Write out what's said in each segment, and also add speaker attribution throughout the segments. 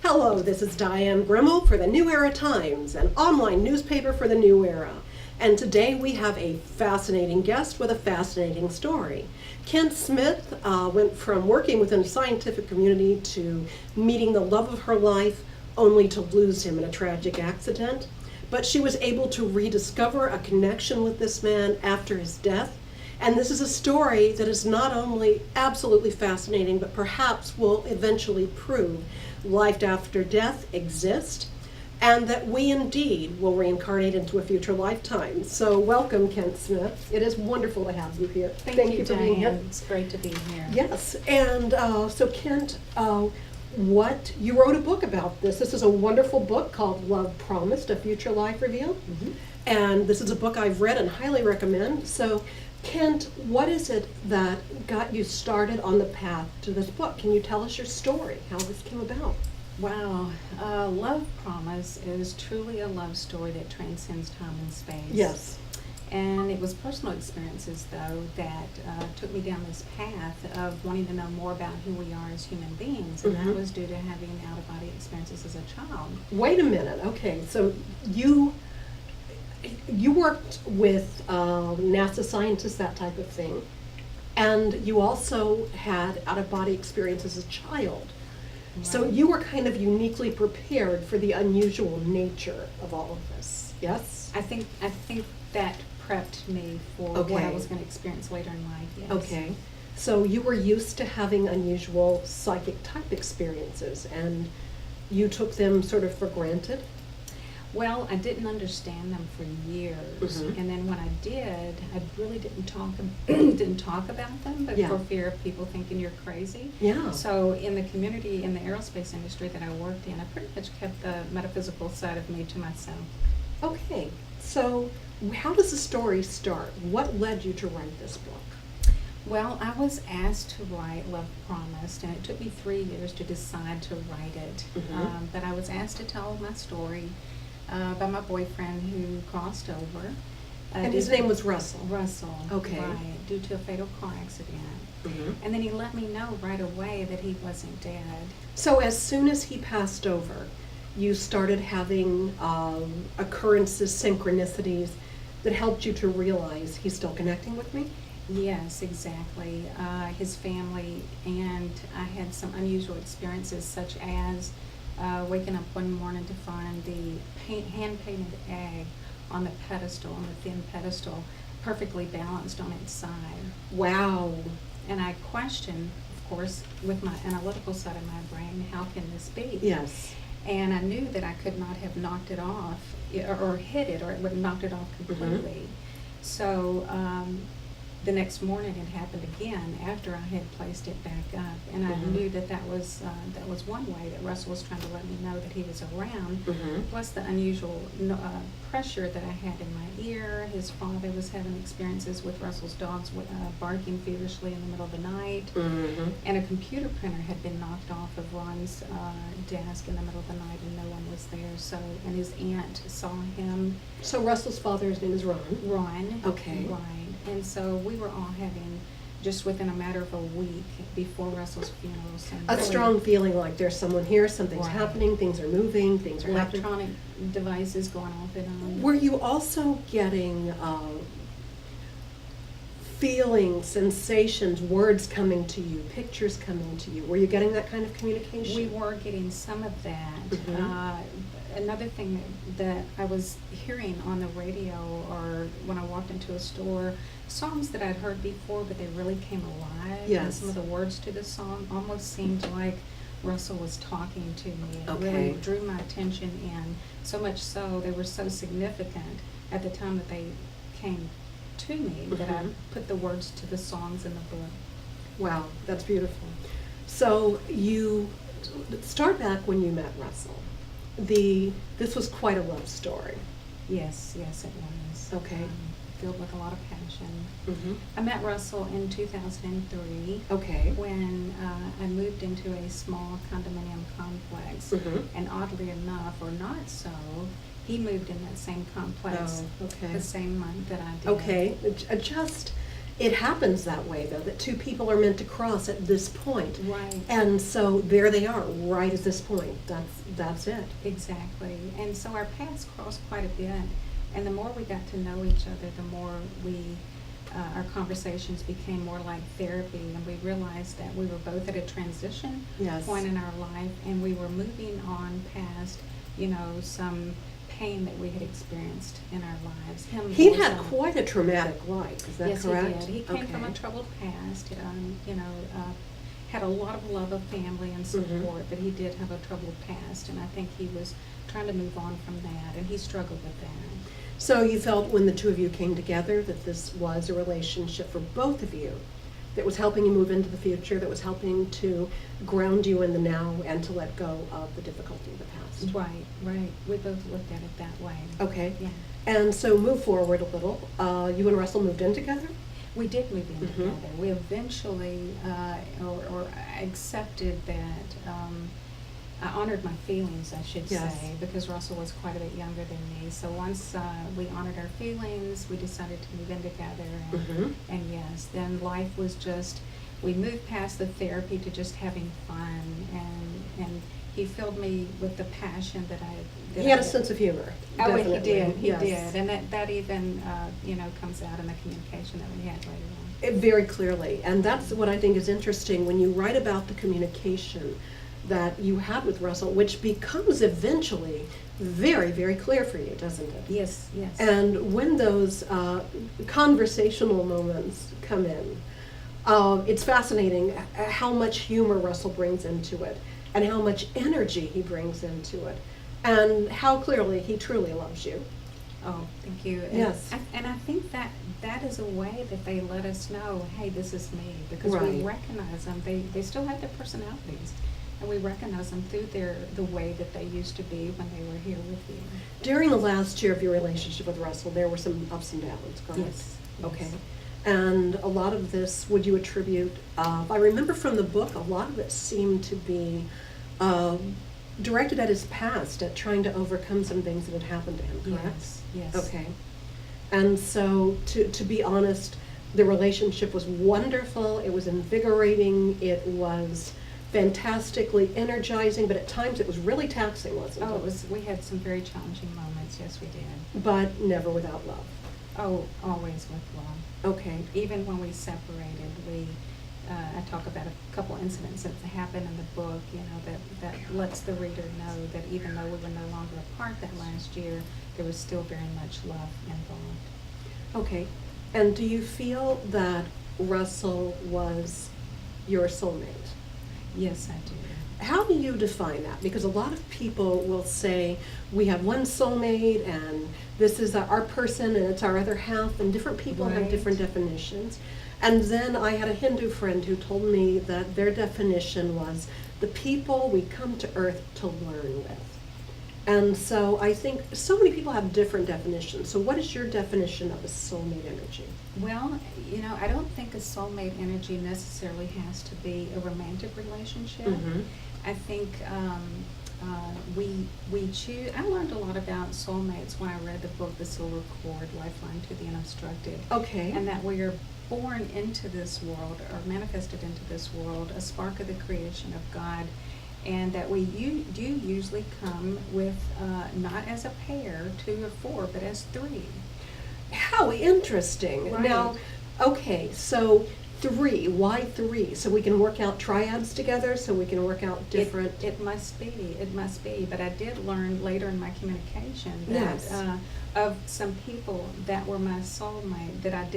Speaker 1: Hello, this is Diane Gremmel for the New Era Times, an online newspaper for the new era. And today we have a fascinating guest with a fascinating story. Kent Smith went from working within the scientific community to meeting the love of her life, only to lose him in a tragic accident. But she was able to rediscover a connection with this man after his death. And this is a story that is not only absolutely fascinating, but perhaps will eventually prove life after death exists, and that we indeed will reincarnate into a future lifetime. So welcome, Kent Smith. It is wonderful to have you here.
Speaker 2: Thank you for
Speaker 1: being here.
Speaker 2: Diane. It's great to be here.
Speaker 1: Yes, and so Kent, you wrote a book about this. This is a wonderful book called Love Promised, A Future Life Revealed.
Speaker 2: Mm-hmm.
Speaker 1: And this is a book I've read and highly recommend. So Kent, what is it that got you started on the path to this book? Can you tell us your story, how this came about?
Speaker 2: Wow. Love Promise is truly a love story that transcends time and space.
Speaker 1: Yes.
Speaker 2: And it was personal experiences, though, that took me down this path of wanting to know more about who we are as human beings. And that was due to having out-of-body experiences as a child.
Speaker 1: Wait a minute. Okay, so you worked with NASA scientists, that type of thing, and you also had out-of-body experiences as a child.
Speaker 2: Right.
Speaker 1: So you were kind of uniquely prepared for the unusual nature of all of this, yes?
Speaker 2: I think that prepped me for what I was going to experience later in life, yes.
Speaker 1: Okay, so you were used to having unusual psychic type experiences, and you took them sort of for granted?
Speaker 2: Well, I didn't understand them for years, and then when I did, I really didn't talk about them, but for fear of people thinking you're crazy.
Speaker 1: Yeah.
Speaker 2: So in the community, in the aerospace industry that I worked in, I pretty much kept the metaphysical side of me to myself.
Speaker 1: Okay, so how does the story start? What led you to write this book?
Speaker 2: Well, I was asked to write Love Promised, and it took me 3 years to decide to write it. But I was asked to tell my story by my boyfriend who crossed over.
Speaker 1: And his name was Russell?
Speaker 2: Russell.
Speaker 1: Okay.
Speaker 2: Right, due to a fatal car accident. And then he let me know right away that he wasn't dead.
Speaker 1: So as soon as he passed over, you started having occurrences, synchronicities, that helped you to realize he's still connecting with me?
Speaker 2: Yes, exactly. His family, and I had some unusual experiences, such as waking up one morning to find the hand-painted egg on the pedestal, on the thin pedestal, perfectly balanced on its side.
Speaker 1: Wow.
Speaker 2: And I questioned, of course, with my analytical side of my brain, how can this be?
Speaker 1: Yes.
Speaker 2: And I knew that I could not have knocked it off, or hit it, or it would have knocked it off completely. So the next morning it happened again after I had placed it back up, and I knew that was one way that Russell was trying to let me know that he was around. Plus the unusual pressure that I had in my ear. His father was having experiences with Russell's dogs barking feverishly in the middle of the night, and a computer printer had been knocked off of Ron's desk in the middle of the night, and no one was there. So, and his aunt saw him.
Speaker 1: So Russell's father's name is Ron?
Speaker 2: Ron.
Speaker 1: Okay.
Speaker 2: Right. And so we were all having, just within a matter of a week before Russell's funeral,
Speaker 1: A strong feeling like there's someone here, something's happening, things are moving, things are happening.
Speaker 2: Electronic devices going off and on.
Speaker 1: Were you also getting feelings, sensations, words coming to you, pictures coming to you? Were you getting that kind of communication?
Speaker 2: We were getting some of that. Another thing that I was hearing on the radio, or when I walked into a store, songs that I'd heard before, but they really came alive.
Speaker 1: Yes.
Speaker 2: And some of the words to the song almost seemed like Russell was talking to me. It
Speaker 1: Okay.
Speaker 2: really drew my attention in, so much so they were so significant at the time that they came to me that I put the words to the songs in the book.
Speaker 1: Wow, that's beautiful. So you start back when you met Russell. This was quite a love story.
Speaker 2: Yes, it was.
Speaker 1: Okay.
Speaker 2: Filled with a lot of passion. I met Russell in 2003.
Speaker 1: Okay.
Speaker 2: When I moved into a small condominium complex, and oddly enough, or not so, he moved in that same complex the same month that I did.
Speaker 1: Okay, just it happens that way, though, that two people are meant to cross at this point.
Speaker 2: Right.
Speaker 1: And so there they are, right at this point. That's it.
Speaker 2: Exactly. And so our paths crossed quite a bit. And the more we got to know each other, the more our conversations became more like therapy. And we realized that we were both at a transition
Speaker 1: Yes.
Speaker 2: point in our life, and we were moving on past, some pain that we had experienced in our lives.
Speaker 1: He had quite a traumatic life, is that
Speaker 2: yes,
Speaker 1: correct?
Speaker 2: Yes, he did. He came from a troubled past, had a lot of love of family and support, but he did have a troubled past, and I think he was trying to move on from that, and he struggled with that.
Speaker 1: So you felt when the two of you came together that this was a relationship for both of you that was helping you move into the future, that was helping to ground you in the now and to let go of the difficulty of the past.
Speaker 2: Right, right. We both looked at it that way.
Speaker 1: Okay.
Speaker 2: Yeah.
Speaker 1: And so move forward a little. You and Russell moved in together?
Speaker 2: We did move in
Speaker 1: Mhm.
Speaker 2: together. We eventually, or accepted that, I honored my feelings, I should
Speaker 1: Yes.
Speaker 2: say, because Russell was quite a bit younger than me. So once we honored our feelings, we decided to move in together. And yes, then life was just, we moved past the therapy to just having fun. And he filled me with the passion that I...
Speaker 1: He had a sense of humor.
Speaker 2: Oh,
Speaker 1: definitely.
Speaker 2: he did, he
Speaker 1: Yes.
Speaker 2: did. And that even, comes out in the communication that we had later on.
Speaker 1: Very clearly. And that's what I think is interesting when you write about the communication that you had with Russell, which becomes eventually very, very clear for you, doesn't it?
Speaker 2: Yes, yes.
Speaker 1: And when those conversational moments come in, it's fascinating how much humor Russell brings into it and how much energy he brings into it and how clearly he truly loves you.
Speaker 2: Oh, thank you.
Speaker 1: Yes.
Speaker 2: And I think that is a way that they let us know, hey, this is me, because we
Speaker 1: Right.
Speaker 2: recognize them. They still have their personalities, and we recognize them through the way that they used to be when they were here with you.
Speaker 1: During the last year of your relationship with Russell, there were some ups and downs, correct?
Speaker 2: Yes.
Speaker 1: Okay.
Speaker 2: Yes.
Speaker 1: And a lot of this, would you attribute, I remember from the book, a lot of it seemed to be directed at his past, at trying to overcome some things that had happened to him, correct?
Speaker 2: Yes, yes.
Speaker 1: Okay. And so, to be honest, the relationship was wonderful, it was invigorating, it was fantastically energizing, but at times it was really taxing, wasn't it?
Speaker 2: Oh, we had some very challenging moments, yes, we did.
Speaker 1: But never without love.
Speaker 2: Oh, always with love.
Speaker 1: Okay.
Speaker 2: Even when we separated, I talk about a couple incidents that happened in the book, that lets the reader know that even though we were no longer apart that last year, there was still very much love involved.
Speaker 1: Okay. And do you feel that Russell was your soulmate?
Speaker 2: Yes, I do.
Speaker 1: How do you define that? Because a lot of people will say, we have one soulmate and this is our person and it's our other half, and different people have
Speaker 2: Right.
Speaker 1: different definitions. And then I had a Hindu friend who told me that their definition was the people we come to Earth to learn with. And so I think so many people have different definitions. So what is your definition of a soulmate energy?
Speaker 2: Well, I don't think a soulmate energy necessarily has to be a romantic relationship.
Speaker 1: Mhm.
Speaker 2: I think we choose. I learned a lot about soulmates when I read the book, The Silver Cord, Lifeline to the Unobstructed.
Speaker 1: Okay.
Speaker 2: And that we are born into this world, or manifested into this world, a spark of the creation of God, and that we do usually come with, not as a pair, 2 or 4, but as 3.
Speaker 1: How interesting.
Speaker 2: Right.
Speaker 1: Now, okay, so 3, why 3? So we can work out triads together, so we can work out different...
Speaker 2: It must be, but I did learn later in my communication that,
Speaker 1: Yes.
Speaker 2: of some people that were my soulmate that I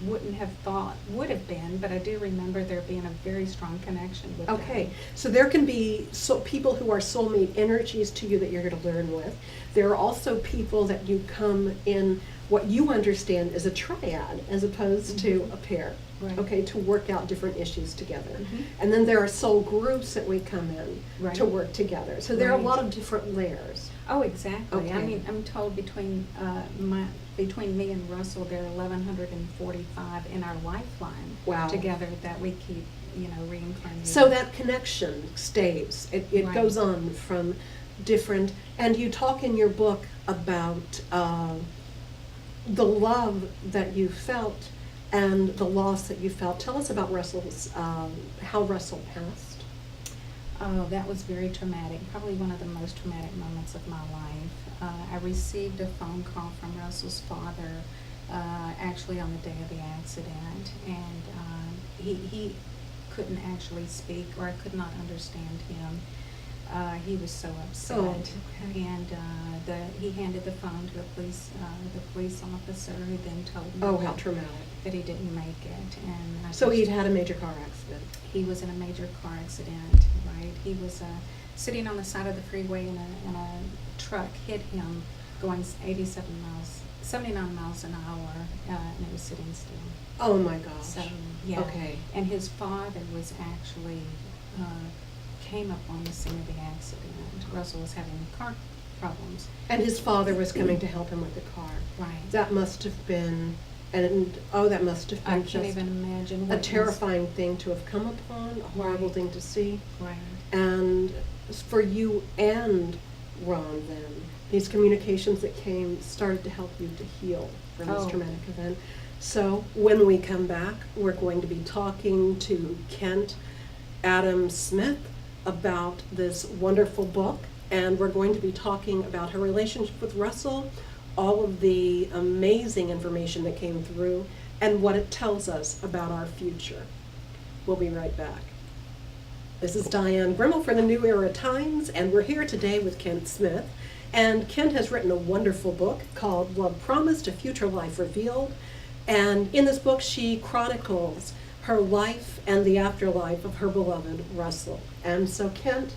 Speaker 2: wouldn't have thought would have been, but I do remember there being a very strong connection with
Speaker 1: Okay,
Speaker 2: them.
Speaker 1: so there can be people who are soulmate energies to you that you're going to learn with. There are also people that you come in what you understand as a triad as opposed to a pair.
Speaker 2: Right.
Speaker 1: Okay, to work out different issues together.
Speaker 2: Mhm.
Speaker 1: And then there are soul groups that we come in
Speaker 2: Right.
Speaker 1: to work together. So there are a
Speaker 2: Right.
Speaker 1: lot of different layers.
Speaker 2: Oh, exactly. I
Speaker 1: Okay.
Speaker 2: mean, I'm told between me and Russell, there are 1,145 in our lifeline
Speaker 1: Wow.
Speaker 2: together that we keep, reincarnating.
Speaker 1: So that connection stays. It
Speaker 2: Right.
Speaker 1: goes on from different, and you talk in your book about the love that you felt and the loss that you felt. Tell us about Russell's, how Russell passed.
Speaker 2: Oh, that was very traumatic, probably one of the most traumatic moments of my life. I received a phone call from Russell's father actually on the day of the accident, and he couldn't actually speak, or I could not understand him. He was so upset,
Speaker 1: Oh, okay.
Speaker 2: and he handed the phone to the police officer, who then told me
Speaker 1: Oh, how traumatic.
Speaker 2: that he didn't make it. And
Speaker 1: So he'd had a major car accident.
Speaker 2: he was in a major car accident, right? He was sitting on the side of the freeway, and a truck hit him going 79 miles an hour, and it was sitting still.
Speaker 1: Oh my gosh.
Speaker 2: So, yeah.
Speaker 1: Okay.
Speaker 2: And his father was actually, came up on the scene of the accident. Russell was having car problems.
Speaker 1: And his father was coming to help him with the car.
Speaker 2: Right.
Speaker 1: That must have been, that must have
Speaker 2: I
Speaker 1: been
Speaker 2: can't
Speaker 1: just
Speaker 2: even imagine
Speaker 1: a
Speaker 2: what
Speaker 1: terrifying thing to have come upon, a horrible
Speaker 2: Right.
Speaker 1: thing to see.
Speaker 2: Right.
Speaker 1: And for you and Ron then, these communications that came started to help you to heal from this
Speaker 2: Oh.
Speaker 1: traumatic event. So when we come back, we're going to be talking to Kent Adam Smith about this wonderful book, and we're going to be talking about her relationship with Russell, all of the amazing information that came through, and what it tells us about our future. We'll be right back. This is Diane Gremmel for the New Era Times, and we're here today with Kent Smith. And Kent has written a wonderful book called Love Promised, A Future Life Revealed. And in this book, she chronicles her life and the afterlife of her beloved Russell. And so, Kent,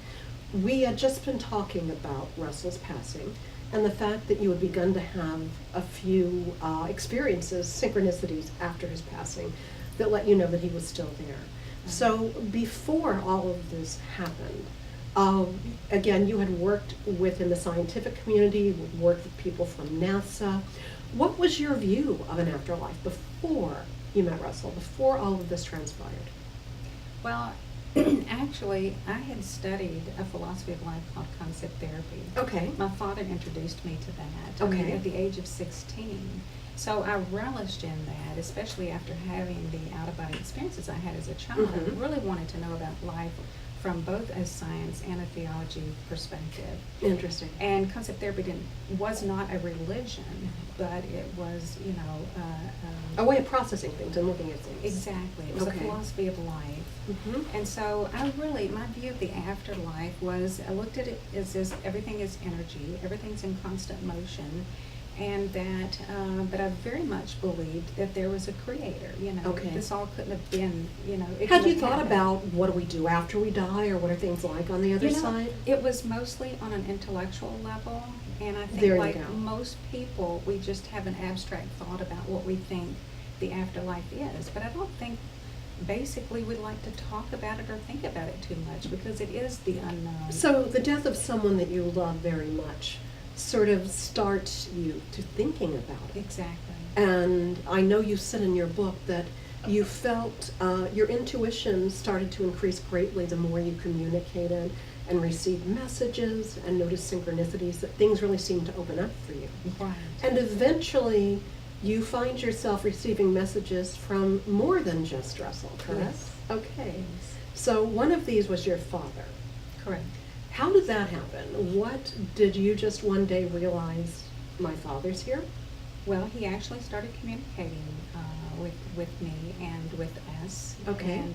Speaker 1: we had just been talking about Russell's passing and the fact that you had begun to have a few experiences, synchronicities after his passing that let you know that he was still there. So before all of this happened, again, you had worked within the scientific community, worked with people from NASA. What was your view of an afterlife before you met Russell, before all of this transpired?
Speaker 2: Well, actually, I had studied a philosophy of life called concept therapy.
Speaker 1: Okay.
Speaker 2: My father introduced me to that.
Speaker 1: Okay.
Speaker 2: At the age of 16. So I relished in that, especially after having the out-of-body experiences I had as a child.
Speaker 1: Mhm.
Speaker 2: I really wanted to know about life from both a science and a theology perspective.
Speaker 1: Interesting.
Speaker 2: And concept therapy was not a religion, but it was,
Speaker 1: A way of processing things and looking at things.
Speaker 2: exactly. It was
Speaker 1: Okay.
Speaker 2: a philosophy of life.
Speaker 1: Mhm.
Speaker 2: And so my view of the afterlife was, I looked at it as this, everything is energy, everything's in constant motion, and that, but I very much believed that there was a creator,
Speaker 1: Okay.
Speaker 2: This all couldn't have been, it
Speaker 1: Had
Speaker 2: couldn't
Speaker 1: you
Speaker 2: have
Speaker 1: thought
Speaker 2: happened.
Speaker 1: about what do we do after we die, or what are things like on the other side?
Speaker 2: It was mostly on an intellectual level, and I think
Speaker 1: There you
Speaker 2: like
Speaker 1: go.
Speaker 2: most people, we just have an abstract thought about what we think the afterlife is, but I don't think basically we like to talk about it or think about it too much, because it is the unknown.
Speaker 1: So the death of someone that you love very much sort of starts you to thinking about it.
Speaker 2: Exactly.
Speaker 1: And I know you said in your book that you felt your intuition started to increase greatly the more you communicated and received messages and noticed synchronicities, that things really seemed to open up for you.
Speaker 2: Right.
Speaker 1: And eventually you find yourself receiving messages from more than just Russell, correct?
Speaker 2: Yes.
Speaker 1: Okay.
Speaker 2: Yes.
Speaker 1: So one of these was your father.
Speaker 2: Correct.
Speaker 1: How did that happen? What did you just one day realize, my father's here?
Speaker 2: Well, he actually started communicating with me and with us.
Speaker 1: Okay.
Speaker 2: And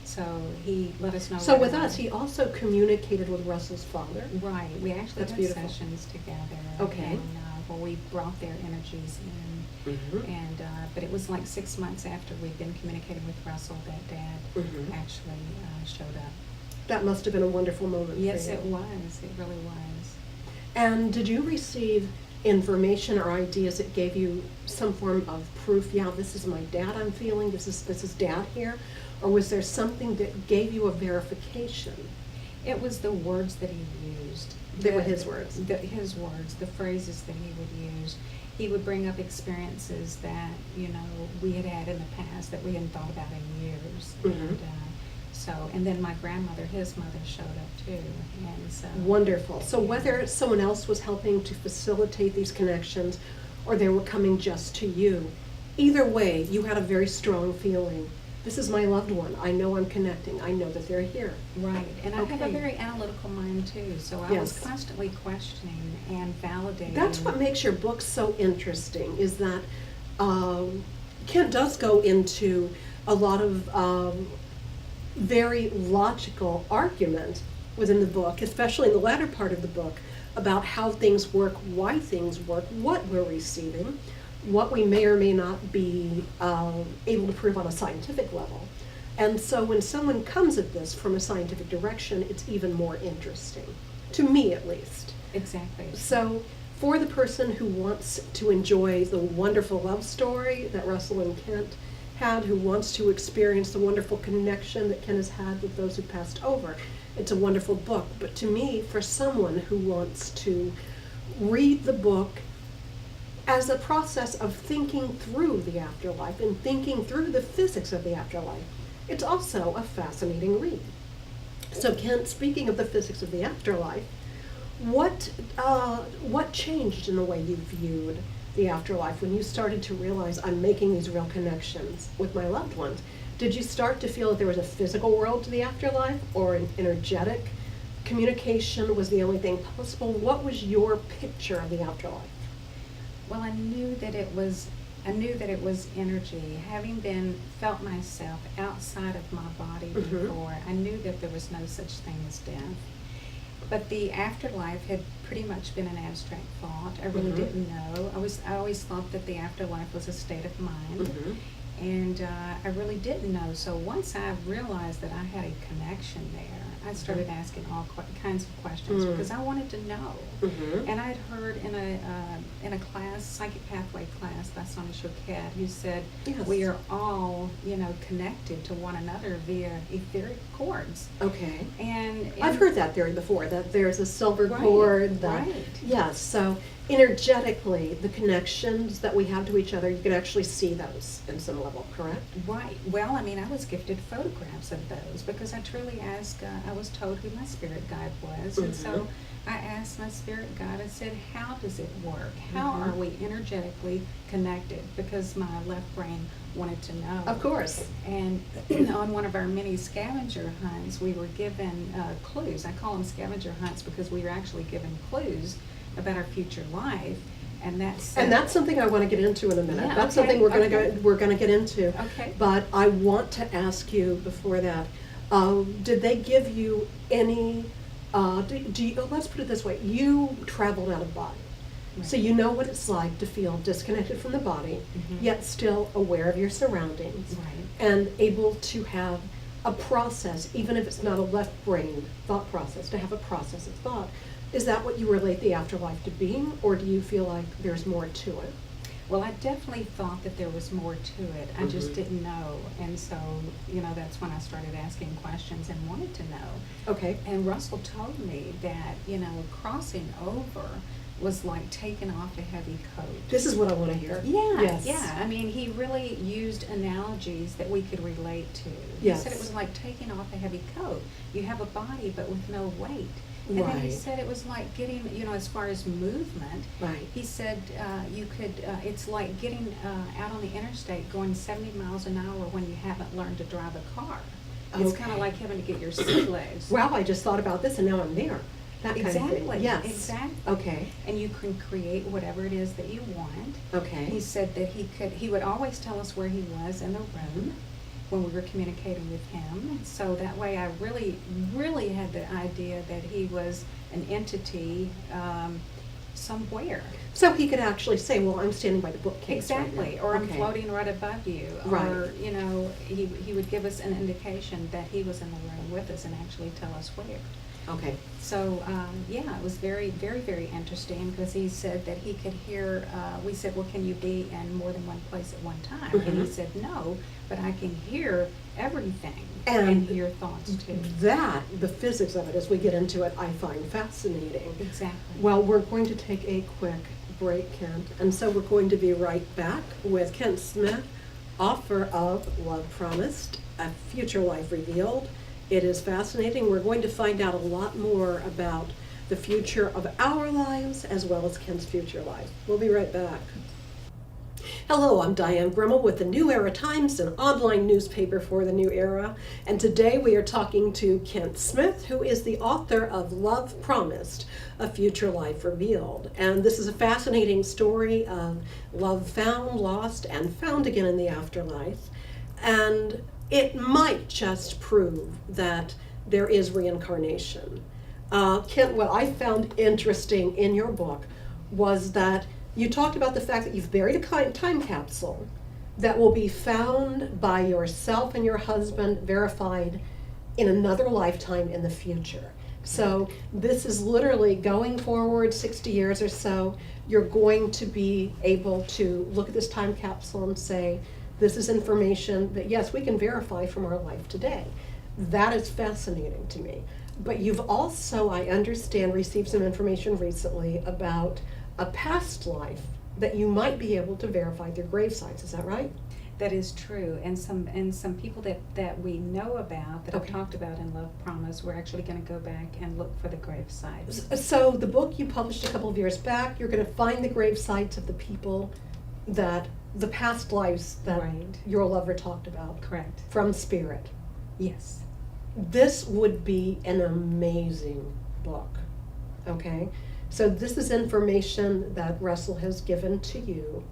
Speaker 2: so he let us know.
Speaker 1: So
Speaker 2: right
Speaker 1: with
Speaker 2: away.
Speaker 1: us, he also communicated with Russell's father.
Speaker 2: Right. We actually
Speaker 1: That's
Speaker 2: had
Speaker 1: beautiful.
Speaker 2: sessions together.
Speaker 1: Okay.
Speaker 2: And where we brought their energies in.
Speaker 1: Mhm.
Speaker 2: And but it was like 6 months after we'd been communicating with Russell that Dad
Speaker 1: Mhm.
Speaker 2: actually showed up.
Speaker 1: That must have been a wonderful moment
Speaker 2: Yes,
Speaker 1: for you.
Speaker 2: it was. It really was.
Speaker 1: And did you receive information or ideas that gave you some form of proof, yeah, this is my dad I'm feeling, this is Dad here? Or was there something that gave you a verification?
Speaker 2: It was the words that he used.
Speaker 1: They were his words.
Speaker 2: His words, the phrases that he would use. He would bring up experiences that, we had had in the past that we hadn't thought about in years.
Speaker 1: Mhm.
Speaker 2: And then my grandmother, his mother, showed up too. And so.
Speaker 1: Wonderful. So whether someone else was helping to facilitate these connections or they were coming just to you, either way, you had a very strong feeling. This is my loved one. I know I'm connecting. I know that they're here.
Speaker 2: Right, and I have a
Speaker 1: Okay.
Speaker 2: very analytical mind too, so I was
Speaker 1: Yes.
Speaker 2: constantly questioning and validating.
Speaker 1: That's what makes your book so interesting, is that Kent does go into a lot of very logical argument within the book, especially in the latter part of the book, about how things work, why things work, what we're receiving, what we may or may not be able to prove on a scientific level. And so when someone comes at this from a scientific direction, it's even more interesting, to me at least.
Speaker 2: Exactly.
Speaker 1: So for the person who wants to enjoy the wonderful love story that Russell and Kent had, who wants to experience the wonderful connection that Kent has had with those who passed over, it's a wonderful book. But to me, for someone who wants to read the book as a process of thinking through the afterlife and thinking through the physics of the afterlife, it's also a fascinating read. So Kent, speaking of the physics of the afterlife, what changed in the way you viewed the afterlife when you started to realize I'm making these real connections with my loved ones? Did you start to feel that there was a physical world to the afterlife, or an energetic communication was the only thing possible? What was your picture of the afterlife?
Speaker 2: Well, I knew that it was energy. Having felt myself outside of my body before, I knew that there was no such thing as death. But the afterlife had pretty much been an abstract thought. I really didn't know. I always thought that the afterlife was a state of mind. And I really didn't know. So once I realized that I had a connection there, I started asking all kinds of questions because I wanted to know. And I had heard in a class, psychic pathway class by Sonia Choquette, who said
Speaker 1: Yes.
Speaker 2: we are all, connected to one another via etheric cords.
Speaker 1: Okay.
Speaker 2: And
Speaker 1: I've heard that theory before, that there's a silver
Speaker 2: Right,
Speaker 1: cord. That,
Speaker 2: right.
Speaker 1: Yes, so energetically, the connections that we have to each other, you can actually see those in some level, correct?
Speaker 2: Right. Well, I was gifted photographs of those because I truly asked, I was told who my spirit guide was. And so I asked my spirit guide, I said, how does it work? How are we energetically connected? Because my left brain wanted to know.
Speaker 1: Of course.
Speaker 2: And on one of our mini scavenger hunts, we were given clues. I call them scavenger hunts because we were actually given clues about our future life. And that's
Speaker 1: something I want to get into in a minute.
Speaker 2: Yeah,
Speaker 1: That's
Speaker 2: okay,
Speaker 1: something we're going to get into.
Speaker 2: Okay.
Speaker 1: But I want to ask you before that, did they give you any, let's put it this way, you traveled out of body.
Speaker 2: Right.
Speaker 1: So you know what it's like to feel disconnected from the body, yet still aware of your surroundings,
Speaker 2: Right.
Speaker 1: and able to have a process, even if it's not a left brain thought process, to have a process of thought. Is that what you relate the afterlife to being, or do you feel like there's more to it?
Speaker 2: Well, I definitely thought that there was more to it. I just didn't know. And so, that's when I started asking questions and wanted to know.
Speaker 1: Okay.
Speaker 2: And Russell told me that, crossing over was like taking off a heavy coat.
Speaker 1: This is what I want to hear.
Speaker 2: Yeah,
Speaker 1: Yes.
Speaker 2: yeah. He really used analogies that we could relate to.
Speaker 1: Yes.
Speaker 2: He said it was like taking off a heavy coat. You have a body, but with no weight. And then he
Speaker 1: Right.
Speaker 2: said it was like getting, as far as movement,
Speaker 1: Right.
Speaker 2: he said you could, it's like getting out on the interstate going 70 miles an hour when you haven't learned to drive a car. It's kind of
Speaker 1: Okay.
Speaker 2: like having to get your sea legs.
Speaker 1: Wow, I just thought about this and now I'm there. That kind of thing.
Speaker 2: Exactly.
Speaker 1: Yes.
Speaker 2: Exactly.
Speaker 1: Okay.
Speaker 2: And you can create whatever it is that you want.
Speaker 1: Okay.
Speaker 2: He said that he would always tell us where he was in the room when we were communicating with him. So that way I really, really had the idea that he was an entity somewhere.
Speaker 1: So he could actually say, well, I'm standing by the bookcase right
Speaker 2: Exactly.
Speaker 1: now.
Speaker 2: Or I'm
Speaker 1: Okay.
Speaker 2: floating right above you.
Speaker 1: Right.
Speaker 2: Or, he would give us an indication that he was in the room with us and actually tell us where.
Speaker 1: Okay.
Speaker 2: So, it was very, very, very interesting because he said that he could hear, we said, well, can you be in more than one place at one time? And he said, no, but I can hear everything and hear thoughts too.
Speaker 1: That, the physics of it, as we get into it, I find fascinating.
Speaker 2: Exactly.
Speaker 1: Well, we're going to take a quick break, Kent, and so we're going to be right back with Kent Smith, author of Love Promised, A Future Life Revealed. It is fascinating. We're going to find out a lot more about the future of our lives as well as Kent's future life. We'll be right back. Hello, I'm Diane Gremmel with the New Era Times, an online newspaper for the new era. And today we are talking to Kent Smith, who is the author of Love Promised, A Future Life Revealed. And this is a fascinating story of love found, lost, and found again in the afterlife. And it might just prove that there is reincarnation. Kent, what I found interesting in your book was that you talked about the fact that you've buried a time capsule that will be found by yourself and your husband, verified in another lifetime in the future. So this is literally going forward 60 years or so. You're going to be able to look at this time capsule and say, this is information that, yes, we can verify from our life today. That is fascinating to me. But you've also, I understand, received some information recently about a past life that you might be able to verify through grave sites. Is that right?
Speaker 2: That is true, and some people that we know about that I've talked about in Love Promise, we're actually going to go back and look for the grave sites.
Speaker 1: So the book you published a couple of years back, you're going to find the grave sites of the people that, the past lives that your lover talked about.
Speaker 2: Correct.
Speaker 1: From spirit.
Speaker 2: Yes.
Speaker 1: This would be an amazing book, okay? So this is information that Russell has given to you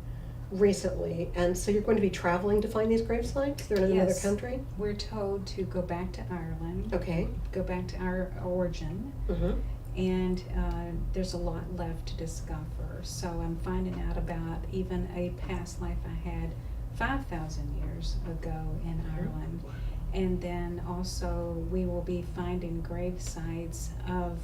Speaker 1: recently, and so you're going to be traveling to find these grave sites? They're in another country?
Speaker 2: We're told to go back to Ireland.
Speaker 1: Okay.
Speaker 2: Go back to our origin.
Speaker 1: Mm-hmm.
Speaker 2: And there's a lot left to discover. So I'm finding out about even a past life I had 5,000 years ago in Ireland. And then also we will be finding grave sites of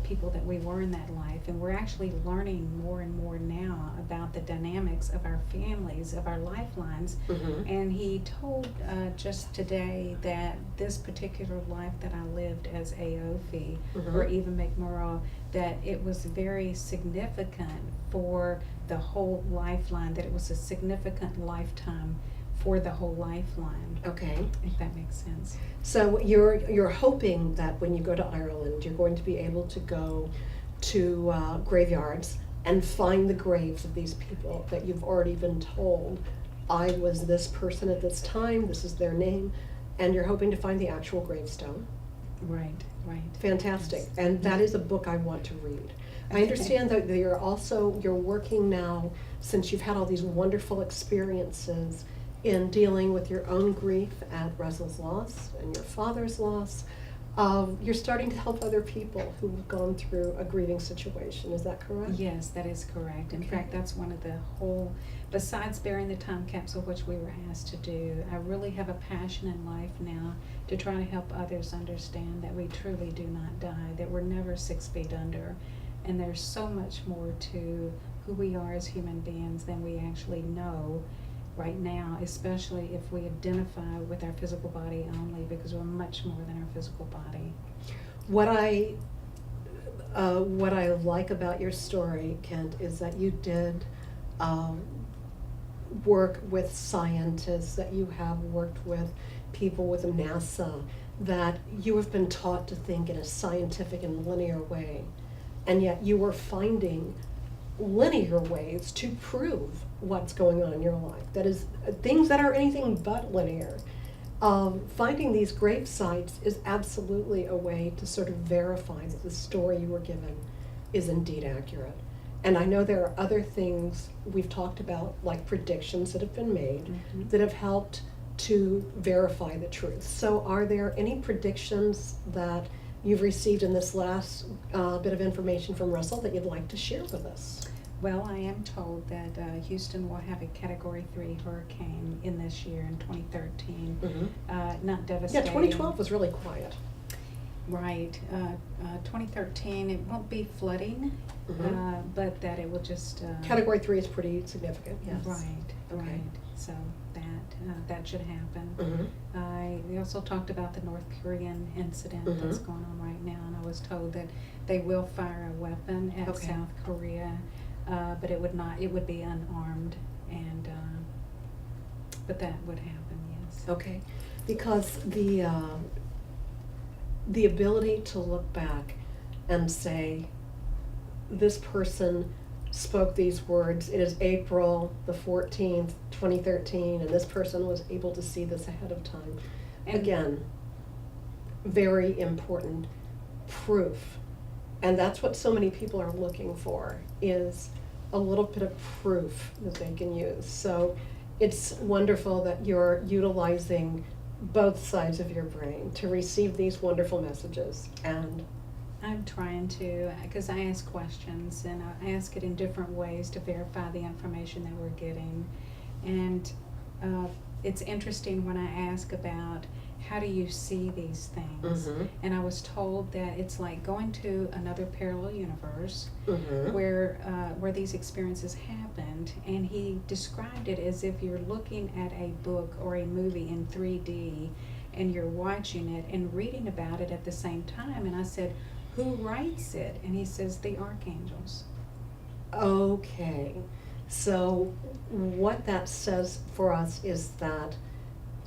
Speaker 2: people that we were in that life, and we're actually learning more and more now about the dynamics of our families, of our lifelines.
Speaker 1: Mm-hmm.
Speaker 2: And he told just today that this particular life that I lived as Aofi,
Speaker 1: Mm-hmm.
Speaker 2: or even McMurrow, that it was very significant for the whole lifeline, that it was a significant lifetime for the whole lifeline.
Speaker 1: Okay.
Speaker 2: If that makes sense.
Speaker 1: So you're hoping that when you go to Ireland, you're going to be able to go to graveyards and find the graves of these people that you've already been told, I was this person at this time, this is their name, and you're hoping to find the actual gravestone.
Speaker 2: Right.
Speaker 1: Fantastic.
Speaker 2: Yes.
Speaker 1: And that is a book I want to read. I understand that you're working now, since you've had all these wonderful experiences in dealing with your own grief at Russell's loss and your father's loss. You're starting to help other people who've gone through a grieving situation. Is that correct?
Speaker 2: Yes, that is correct. In fact, that's one of the whole, besides burying the time capsule, which we were asked to do, I really have a passion in life now to try to help others understand that we truly do not die, that we're never 6 feet under, and there's so much more to who we are as human beings than we actually know right now, especially if we identify with our physical body only, because we're much more than our physical body.
Speaker 1: What I like about your story, Kent, is that you did work with scientists, that you have worked with people with NASA, that you have been taught to think in a scientific and linear way, and yet you were finding linear ways to prove what's going on in your life. That is, things that are anything but linear. Finding these grave sites is absolutely a way to sort of verify that the story you were given is indeed accurate. And I know there are other things we've talked about, like predictions that have been made, that have helped to verify the truth. So are there any predictions that you've received in this last bit of information from Russell that you'd like to share with us?
Speaker 2: Well, I am told that Houston will have a Category 3 hurricane in this year, in 2013.
Speaker 1: Mm-hmm.
Speaker 2: Not devastating.
Speaker 1: Yeah, 2012 was really quiet.
Speaker 2: Right. 2013, it won't be flooding, but that it will just...
Speaker 1: Category 3 is pretty significant, yes.
Speaker 2: Right. So that should happen. We also talked about the North Korean incident that's going on right now, and I was told that they will fire a weapon at South Korea, but it would be unarmed, and but that would happen, yes.
Speaker 1: Okay, because the ability to look back and say, this person spoke these words. It is April the 14th, 2013, and this person was able to see this ahead of time.
Speaker 2: And
Speaker 1: Again, very important proof. And that's what so many people are looking for, is a little bit of proof that they can use. So it's wonderful that you're utilizing both sides of your brain to receive these wonderful messages. And
Speaker 2: I'm trying to, because I ask questions and I ask it in different ways to verify the information that we're getting. And it's interesting when I ask about how do you see these things.
Speaker 1: Mhm.
Speaker 2: And I was told that it's like going to another parallel universe
Speaker 1: Mhm.
Speaker 2: where these experiences happened. And he described it as if you're looking at a book or a movie in 3D and you're watching it and reading about it at the same time. And I said, who writes it? And he says, the archangels.
Speaker 1: Okay, so what that says for us is that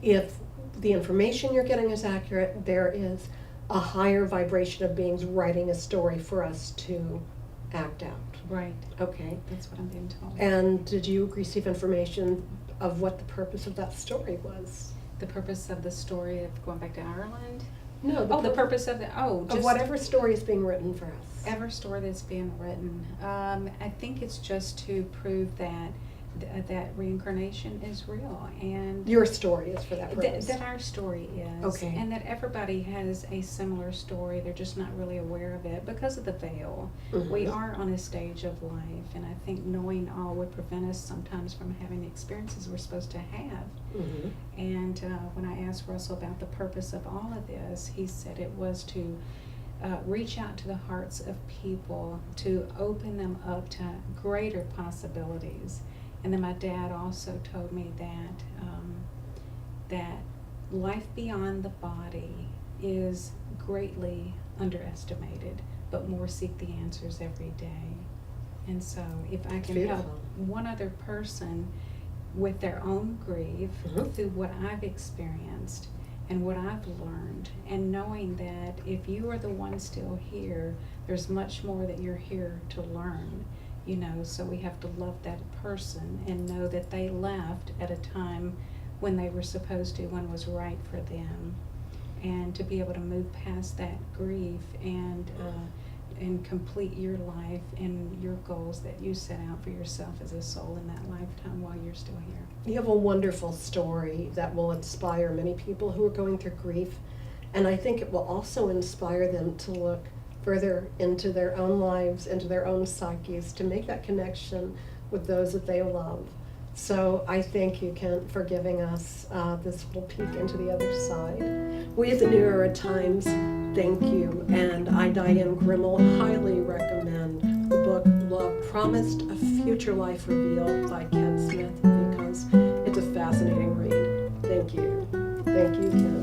Speaker 1: if the information you're getting is accurate, there is a higher vibration of beings writing a story for us to act out.
Speaker 2: Right.
Speaker 1: Okay,
Speaker 2: That's what I'm being told.
Speaker 1: and did you receive information of what the purpose of that story was?
Speaker 2: The purpose of the story of going back to Ireland?
Speaker 1: No,
Speaker 2: The purpose of the,
Speaker 1: of
Speaker 2: just
Speaker 1: whatever story is being written for us.
Speaker 2: ever story that's being written. I think it's just to prove that that reincarnation is real, and
Speaker 1: Your story is for that purpose.
Speaker 2: that our story is,
Speaker 1: Okay.
Speaker 2: and that everybody has a similar story. They're just not really aware of it because of the veil.
Speaker 1: Mhm.
Speaker 2: We are on a stage of life, and I think knowing all would prevent us sometimes from having the experiences we're supposed to have.
Speaker 1: Mhm.
Speaker 2: And when I asked Russell about the purpose of all of this, he said it was to reach out to the hearts of people, to open them up to greater possibilities. And then my dad also told me that that life beyond the body is greatly underestimated, but more seek the answers every day. And so if I can help
Speaker 1: Beautiful.
Speaker 2: one other person with their own grief
Speaker 1: Mhm.
Speaker 2: through what I've experienced and what I've learned, and knowing that if you are the one still here, there's much more that you're here to learn. You know, so we have to love that person and know that they left at a time when they were supposed to, when it was right for them, and to be able to move past that grief and complete your life and your goals that you set out for yourself as a soul in that lifetime while you're still here.
Speaker 1: You have a wonderful story that will inspire many people who are going through grief, and I think it will also inspire them to look further into their own lives, into their own psyches, to make that connection with those that they love. So I thank you, Kent, for giving us this little peek into the other side. We at the New Era Times thank you, and I, Diane Gremmel, highly recommend the book Love Promised, A Future Life Revealed by Kent Smith, because it's a fascinating read. Thank you. Thank you, Kent.